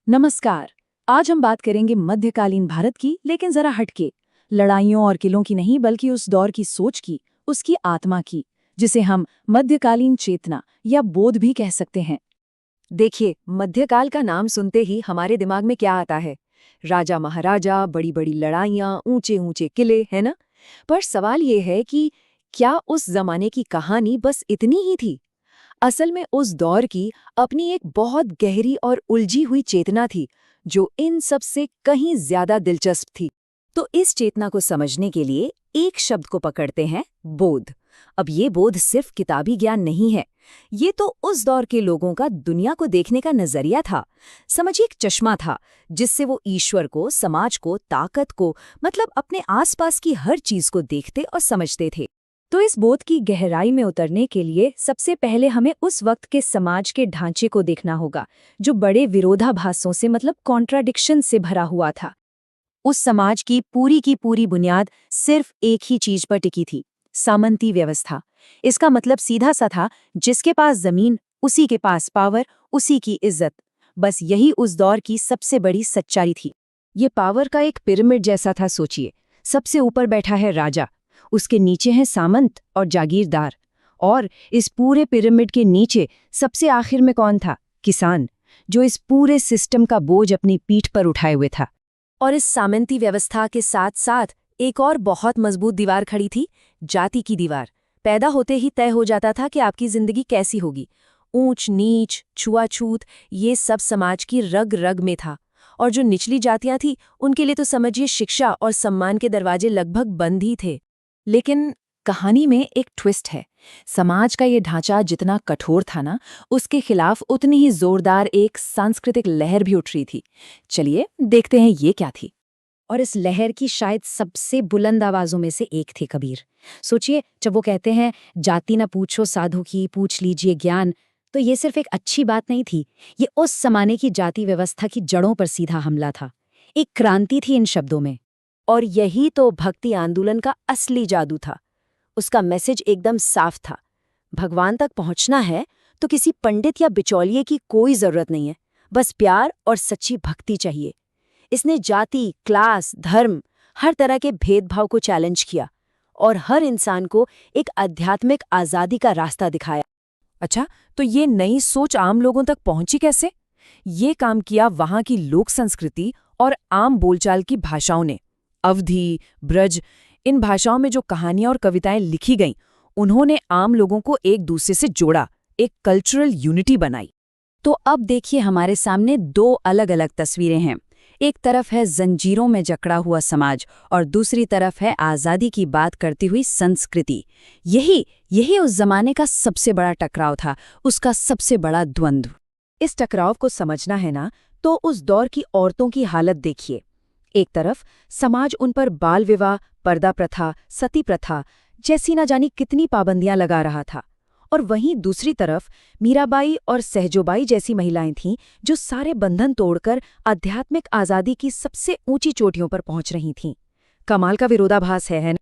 नमस्कार। आज हम बात करेंगे मध्यकालीन भारत की, लेकिन जरा हटके। लड़ाइयों और किलों की नहीं, बल्कि उस दौर की सोच की, उसकी आत्मा की, जिसे हम मध्यकालीन चेतना या बोध भी कह सकते हैं। देखिए, मध्यकाल का नाम सुनते ही हमारे दिमाग में क्या आता है? राजा महाराजा, बड़ी बड़ी लड़ाइयाँ, ऊंचे ऊंचे किले, है ना? पर सवाल ये है कि क्या उस जमाने की कहानी बस इतनी ही थी? असल में उस दौर की अपनी एक बहुत गहरी और उलझी हुई चेतना थी, जो इन सब से कहीं ज्यादा दिलचस्प थी। तो इस चेतना को समझने के लिए एक शब्द को पकड़ते हैं, बोध। अब ये बोध सिर्फ किताबी ज्ञान नहीं है, ये तो उस दौर के लोगों का दुनिया को देखने का नजरिया था। समझिए, एक चश्मा था जिससे वो ईश्वर को, समाज को, ताकत को, मतलब अपने आसपास की हर चीज को देखते और समझते थे। तो इस बोध की गहराई में उतरने के लिए सबसे पहले हमें उस वक्त के समाज के ढांचे को देखना होगा, जो बड़े विरोधाभासों से, मतलब कॉन्ट्राडिक्शन से भरा हुआ था। उस समाज की पूरी बुनियाद सिर्फ एक ही चीज पर टिकी थी, सामंती व्यवस्था। इसका मतलब सीधा सा था, जिसके पास जमीन उसी के पास पावर, उसी की इज्जत। बस यही उस दौर की सबसे बड़ी सच्चाई थी। ये पावर का एक पिरामिड जैसा था, सोचिए। सबसे ऊपर बैठा है राजा, उसके नीचे हैं सामंत और जागीरदार, और इस पूरे पिरामिड के नीचे सबसे आखिर में कौन था? किसान, जो इस पूरे सिस्टम का बोझ अपनी पीठ पर उठाए हुए था। और इस सामंती व्यवस्था के साथ साथ एक और बहुत मजबूत दीवार खड़ी थी, जाति की दीवार। पैदा होते ही तय हो जाता था कि आपकी जिंदगी कैसी होगी। ऊंच नीच, छुआछूत, ये सब समाज की रग रग में था। और जो निचली जातियां थी, उनके लिए तो समझिए शिक्षा और सम्मान के दरवाजे लगभग बंद ही थे। लेकिन कहानी में एक ट्विस्ट है। समाज का ये ढांचा जितना कठोर था ना, उसके खिलाफ उतनी ही जोरदार एक सांस्कृतिक लहर भी उठ रही थी। चलिए देखते हैं ये क्या थी। और इस लहर की शायद सबसे बुलंद आवाजों में से एक थे कबीर। सोचिए, जब वो कहते हैं, जाति न पूछो साधु की, पूछ लीजिए ज्ञान, तो ये सिर्फ एक अच्छी बात नहीं थी। ये उस जमाने की जाति व्यवस्था की जड़ों पर सीधा हमला था। एक क्रांति थी इन शब्दों में। और यही तो भक्ति आंदोलन का असली जादू था। उसका मैसेज एकदम साफ था। भगवान तक पहुंचना है तो किसी पंडित या बिचौलिए की कोई जरूरत नहीं है, बस प्यार और सच्ची भक्ति चाहिए। इसने जाति, क्लास, धर्म, हर तरह के भेदभाव को चैलेंज किया और हर इंसान को एक आध्यात्मिक आजादी का रास्ता दिखाया। अच्छा, तो ये नई सोच आम लोगों तक पहुंची कैसे? ये काम किया वहां की लोक संस्कृति और आम बोलचाल की भाषाओं ने। अवधी, ब्रज, इन भाषाओं में जो कहानियां और कविताएं लिखी गईं, उन्होंने आम लोगों को एक दूसरे से जोड़ा, एक कल्चरल यूनिटी बनाई। तो अब देखिए, हमारे सामने दो अलग अलग तस्वीरें हैं। एक तरफ है जंजीरों में जकड़ा हुआ समाज और दूसरी तरफ है आज़ादी की बात करती हुई संस्कृति। यही उस जमाने का सबसे बड़ा टकराव था, उसका सबसे बड़ा द्वंद्व। इस टकराव को समझना है ना, तो उस दौर की औरतों की हालत देखिए। एक तरफ समाज उन पर बाल विवाह, पर्दा प्रथा, सती प्रथा जैसी न जानी कितनी पाबंदियां लगा रहा था, और वहीं दूसरी तरफ मीराबाई और सहजोबाई जैसी महिलाएं थीं, जो सारे बंधन तोड़कर आध्यात्मिक आजादी की सबसे ऊंची चोटियों पर पहुंच रही थीं। कमाल का विरोधाभास है ना?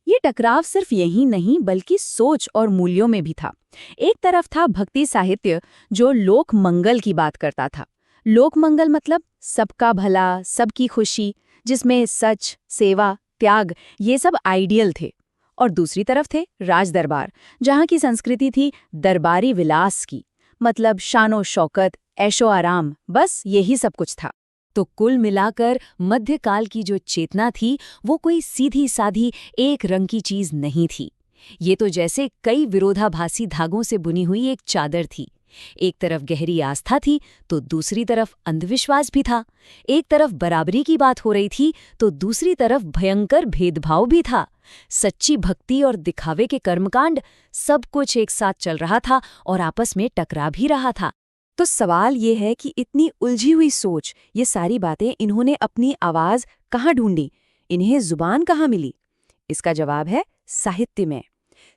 ये टकराव सिर्फ यही नहीं, बल्कि सोच और मूल्यों में भी था। एक तरफ था भक्ति साहित्य, जो लोक मंगल की बात करता था। लोक मंगल मतलब सबका भला, सबकी खुशी, जिसमें सच, सेवा, त्याग, ये सब आइडियल थे। और दूसरी तरफ थे राज दरबार, जहाँ की संस्कृति थी दरबारी विलास की, मतलब शानो शौकत, ऐशो आराम, बस यही सब कुछ था। तो कुल मिलाकर मध्यकाल की जो चेतना थी, वो कोई सीधी साधी एक रंग की चीज नहीं थी। ये तो जैसे कई विरोधाभासी धागों से बुनी हुई एक चादर थी। एक तरफ गहरी आस्था थी, तो दूसरी तरफ अंधविश्वास भी था। एक तरफ बराबरी की बात हो रही थी, तो दूसरी तरफ भयंकर भेदभाव भी था। सच्ची भक्ति और दिखावे के कर्मकांड, सब कुछ एक साथ चल रहा था और आपस में टकरा भी रहा था। तो सवाल ये है कि इतनी उलझी हुई सोच, ये सारी बातें इन्होंने अपनी आवाज कहाँ ढूंढी, इन्हें जुबान कहाँ मिली? इसका जवाब है साहित्य में।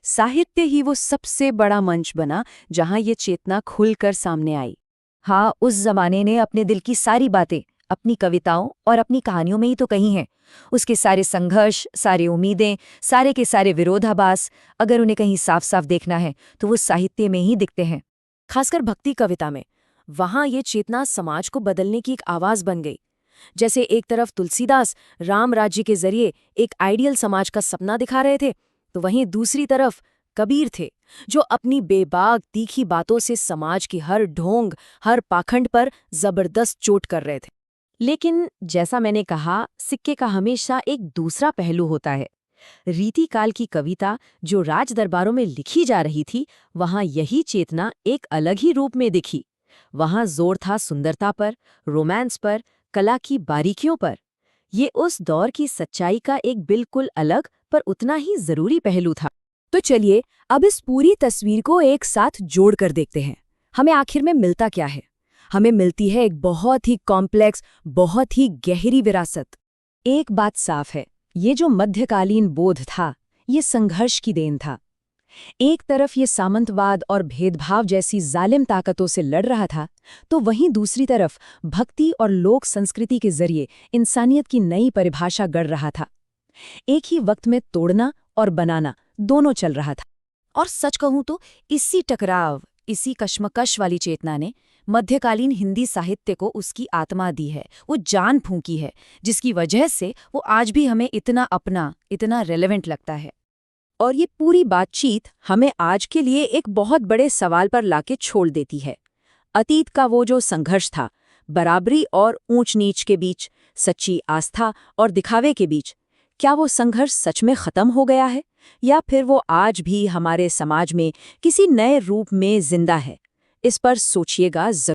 साहित्य ही वो सबसे बड़ा मंच बना जहां ये चेतना खुलकर सामने आई। हाँ, उस जमाने ने अपने दिल की सारी बातें अपनी कविताओं और अपनी कहानियों में ही तो कही हैं। उसके सारे संघर्ष, सारी उम्मीदें, सारे के सारे विरोधाभास, अगर उन्हें कहीं साफ साफ देखना है तो वो साहित्य में ही दिखते हैं। खासकर भक्ति कविता में। वहां ये चेतना समाज को बदलने की एक आवाज बन गई। जैसे एक तरफ तुलसीदास राम राज्य के जरिए एक आइडियल समाज का सपना दिखा रहे थे, तो वहीं दूसरी तरफ कबीर थे, जो अपनी बेबाक तीखी बातों से समाज की हर ढोंग, हर पाखंड पर जबरदस्त चोट कर रहे थे। लेकिन जैसा मैंने कहा, सिक्के का हमेशा एक दूसरा पहलू होता है। रीतिकाल की कविता जो राज दरबारों में लिखी जा रही थी, वहां यही चेतना एक अलग ही रूप में दिखी। वहां जोर था सुंदरता पर, रोमांस पर, कला की बारीकियों पर। ये उस दौर की सच्चाई का एक बिल्कुल अलग पर उतना ही जरूरी पहलू था। तो चलिए अब इस पूरी तस्वीर को एक साथ जोड़कर देखते हैं। हमें आखिर में मिलता क्या है? हमें मिलती है एक बहुत ही कॉम्प्लेक्स, बहुत ही गहरी विरासत। एक बात साफ है, ये जो मध्यकालीन बोध था, ये संघर्ष की देन था। एक तरफ ये सामंतवाद और भेदभाव जैसी जालिम ताकतों से लड़ रहा था, तो वहीं दूसरी तरफ भक्ति और लोक संस्कृति के जरिए इंसानियत की नई परिभाषा गढ़ रहा था। एक ही वक्त में तोड़ना और बनाना दोनों चल रहा था। और सच कहूं तो इसी टकराव, इसी कश्मकश वाली चेतना ने मध्यकालीन हिंदी साहित्य को उसकी आत्मा दी है, वो जान फूंकी है, जिसकी वजह से वो आज भी हमें इतना अपना, इतना रेलेवेंट लगता है। और ये पूरी बातचीत हमें आज के लिए एक बहुत बड़े सवाल पर लाके छोड़ देती है। अतीत का वो जो संघर्ष था, बराबरी और ऊंच नीच के बीच, सच्ची आस्था और दिखावे के बीच, क्या वो संघर्ष सच में खत्म हो गया है, या फिर वो आज भी हमारे समाज में किसी नए रूप में जिंदा है? इस पर सोचिएगा जरूर।